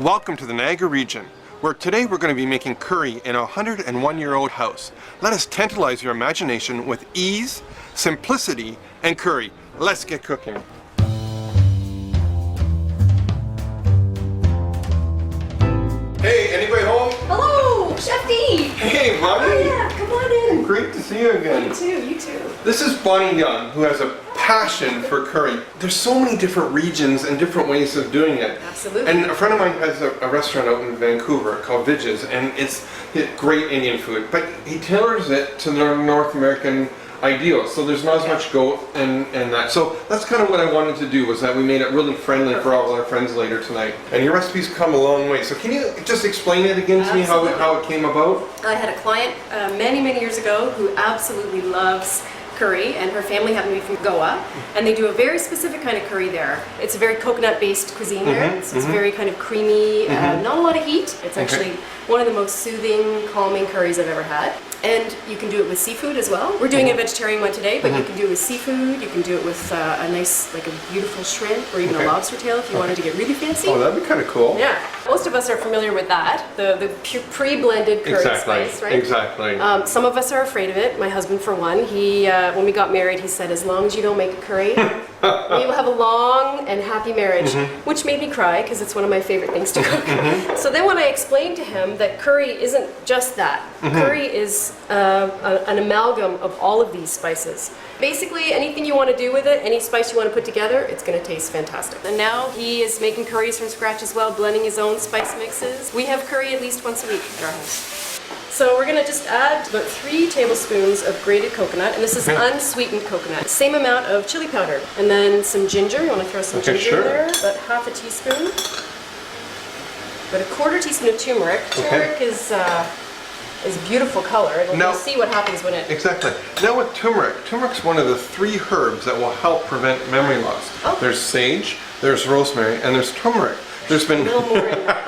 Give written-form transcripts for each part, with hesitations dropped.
Welcome to the Niagara region, where today we're going to be making curry in a 101-year-old house. Let us tantalize your imagination with ease, simplicity, and curry. Let's get cooking. Hey, anybody home? Hello, Chef D! Hey, Bonnie! Oh yeah, come on in. Great to see you again. You too, you too. This is Bonnie Young, who has a passion for curry. There's so many different regions and different ways of doing it. Absolutely. And a friend of mine has a restaurant out in Vancouver called Vidges, and it's great Indian food, but he tailors it to the North American ideal. So there's not as much goat and that. So that's kind of what I wanted to do, was that we made it really friendly for all our friends later tonight. And your recipes come a long way. So can you just explain it again to me, how it came about? I had a client many years ago who absolutely loves curry, and her family happened to be from Goa, and they do a very specific kind of curry there. It's a very coconut-based cuisine there, so it's very kind of creamy, not a lot of heat. It's actually one of the most soothing, calming curries I've ever had. And you can do it with seafood as well. We're doing a vegetarian one today, but you can do it with seafood, you can do it with a nice, like a beautiful shrimp, or even a lobster tail if you wanted to get really fancy. Oh, that'd be kind of cool. Yeah. Most of us are familiar with that, the pre-blended curry spice, right? Exactly. Some of us are afraid of it. My husband, for one, he when we got married, he said, as long as you don't make a curry, we will have a long and happy marriage, which made me cry because it's one of my favorite things to cook. So then when I explained to him that curry isn't just that, curry is an amalgam of all of these spices. Basically, anything you want to do with it, any spice you want to put together, it's going to taste fantastic. And now he is making curries from scratch as well, blending his own spice mixes. We have curry at least once a week at our house. So we're going to just add about 3 tablespoons of grated coconut, and this is unsweetened coconut. Same amount of chili powder, and then some ginger. You want to throw some ginger in there, about half a teaspoon. About a quarter teaspoon of turmeric. Turmeric is beautiful color. You'll see what happens when it... Exactly. Now with turmeric's one of the 3 herbs that will help prevent memory loss. Oh. There's sage, there's rosemary, and there's turmeric. There's been... A little more in there.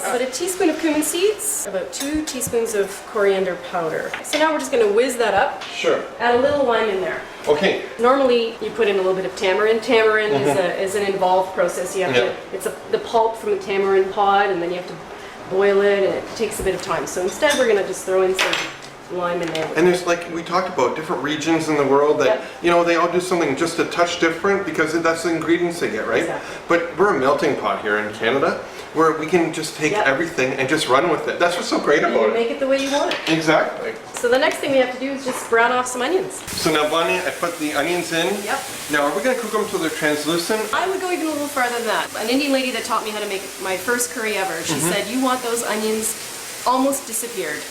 About a teaspoon of cumin seeds, about 2 teaspoons of coriander powder. So now we're just going to whiz that up. Sure. Add a little lime in there. Okay. Normally you put in a little bit of tamarind. Tamarind is an involved process. You have to, it's the pulp from the tamarind pod, and then you have to boil it, and it takes a bit of time. So instead we're going to just throw in some lime in there. And there's, like we talked about, different regions in the world that, you know, they all do something just a touch different because that's the ingredients they get, right? Exactly. But we're a melting pot here in Canada, where we can just take everything and just run with it. That's what's so great about it. Make it the way you want it. Exactly. So the next thing we have to do is just brown off some onions. So now, Bonnie, I put the onions in. Yep. Now, are we going to cook them till they're translucent? I would go even a little farther than that. An Indian lady that taught me how to make my first curry ever, she said, you want those onions almost disappeared.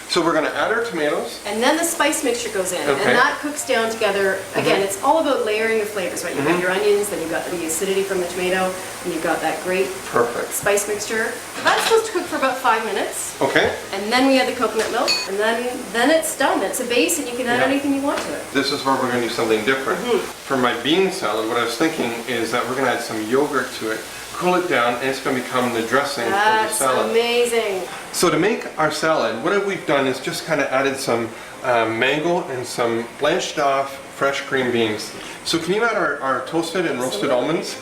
So we're going to add our tomatoes. And then the spice mixture goes in, and that cooks down together. Again, it's all about layering the flavors, right? You've got your onions, then you've got the acidity from the tomato, and you've got that great spice mixture. That's supposed to cook for about 5 minutes. Okay. And then we add the coconut milk, and then it's done. It's a base, and you can add anything you want to it. This is where we're going to do something different. For my bean salad, what I was thinking is that we're going to add some yogurt to it, cool it down, and it's going to become the dressing for the salad. That's amazing. So to make our salad, what we've done is just kind of added some mango and some blanched off fresh green beans. So can you add our toasted and roasted almonds?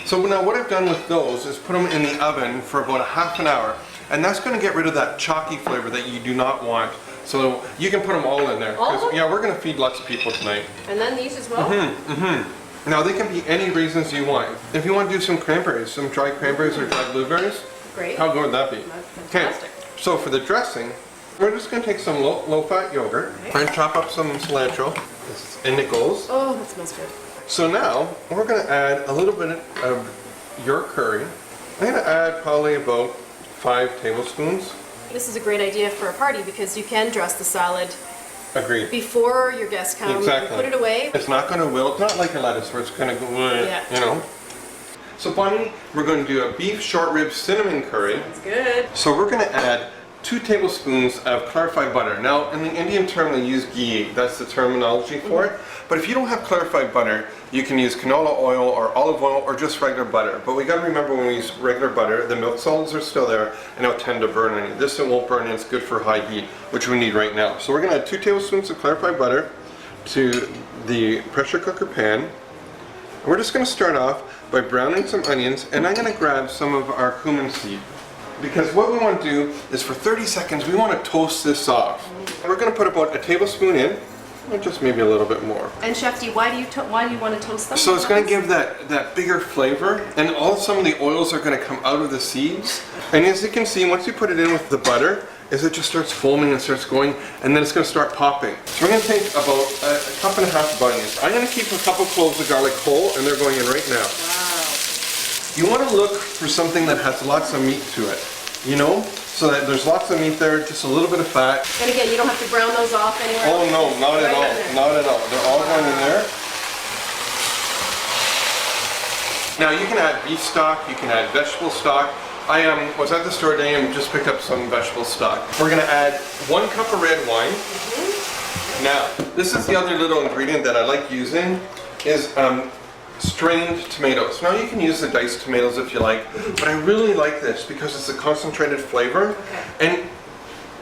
So now what I've done with those is put them in the oven for about ½ an hour. And that's going to get rid of that chalky flavor that you do not want. So you can put them all in there. Yeah, we're going to feed lots of people tonight. And then these as well? Now they can be any raisins you want. If you want to do some cranberries, some dried cranberries or dried blueberries, how good would that be? Okay, so for the dressing, we're just going to take some low-fat yogurt and chop up some cilantro, and it goes. Oh, that smells good. So now we're going to add a little bit of your curry. I'm going to add probably about 5 tablespoons. This is a great idea for a party because you can dress the salad before your guests come. Exactly. Put it away. It's not going to wilt, not like a lettuce where it's going to go, you know. So Bonnie, we're going to do a beef short rib cinnamon curry. That's good. So we're going to add 2 tablespoons of clarified butter. Now in the Indian term they use ghee, that's the terminology for it. But if you don't have clarified butter, you can use canola oil or olive oil or just regular butter. But we got to remember when we use regular butter, the milk solids are still there and it'll tend to burn on you. This it won't burn and it's good for high heat, which we need right now. So we're going to add 2 tablespoons of clarified butter to the pressure cooker pan. We're just going to start off by browning some onions, and I'm going to grab some of our cumin seed. Because what we want to do is for 30 seconds, we want to toast this off. We're going to put about a tablespoon in, or just maybe a little bit more. And Chef D, why do you want to toast them? So it's going to give that bigger flavor, and some of the oils are going to come out of the seeds. And as you can see, once you put it in with the butter, it just starts foaming and starts going, and then it's going to start popping. So we're going to take about a cup and a half of onions. I'm going to keep a couple cloves of garlic whole, and they're going in right now. Wow. You want to look for something that has lots of meat to it, you know? So that there's lots of meat there, just a little bit of fat. And again, you don't have to brown those off anywhere? Oh no, not at all, not at all. They're all going in there. Now you can add beef stock, you can add vegetable stock. I was at the store today and just picked up some vegetable stock. We're going to add 1 cup of red wine. Now, this is the other little ingredient that I like using, is strained tomatoes. Now you can use the diced tomatoes if you like, but I really like this because it's a concentrated flavor, and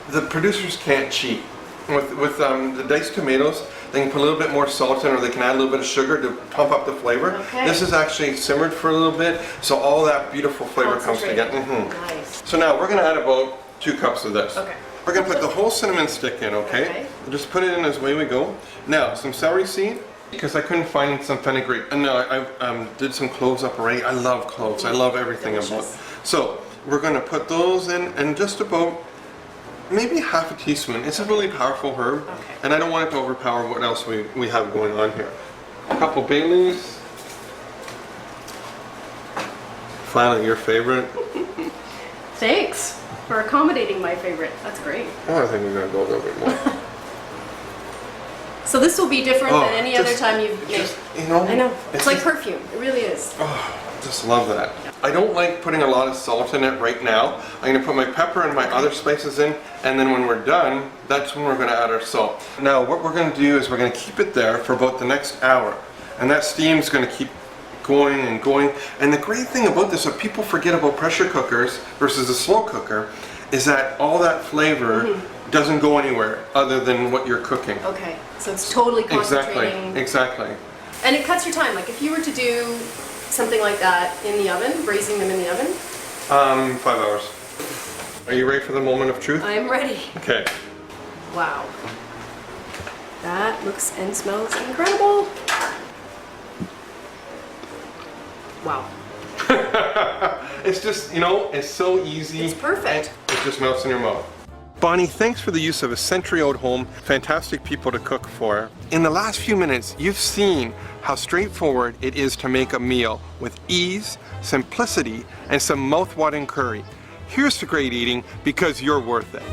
the producers can't cheat. With the diced tomatoes, they can put a little bit more salt in, or they can add a little bit of sugar to pump up the flavor. Okay. This is actually simmered for a little bit, so all that beautiful flavor comes together. Nice. So now we're going to add about 2 cups of this. Okay. We're going to put the whole cinnamon stick in, okay? We'll just put it in as way we go. Now, some celery seed, because I couldn't find some fenugreek. And no, I did some cloves up already. I love cloves. I love everything about it. So we're going to put those in, and just about maybe half a teaspoon. It's a really powerful herb, and I don't want it to overpower what else we have going on here. A couple bay leaves. Finally, your favorite. Thanks for accommodating my favorite. That's great. Oh, I think we're going to go a little bit more. So this will be different than any other time you've made. You know, I know. It's like perfume. It really is. Oh, just love that. I don't like putting a lot of salt in it right now. I'm going to put my pepper and my other spices in, and then when we're done, that's when we're going to add our salt. Now what we're going to do is we're going to keep it there for about the next hour, and that steam's going to keep going and going. And the great thing about this, what people forget about pressure cookers versus a slow cooker, is that all that flavor doesn't go anywhere other than what you're cooking. Okay, so it's totally concentrating. Exactly. And it cuts your time. Like if you were to do something like that in the oven, braising them in the oven? 5 hours. Are you ready for the moment of truth? I'm ready. Okay. Wow. That looks and smells incredible. Wow. It's just, you know, it's so easy. It's perfect. It just melts in your mouth. Bonnie, thanks for the use of a century-old home. Fantastic people to cook for. In the last few minutes, you've seen how straightforward it is to make a meal with ease, simplicity, and some mouth-watering curry. Here's to great eating, because you're worth it.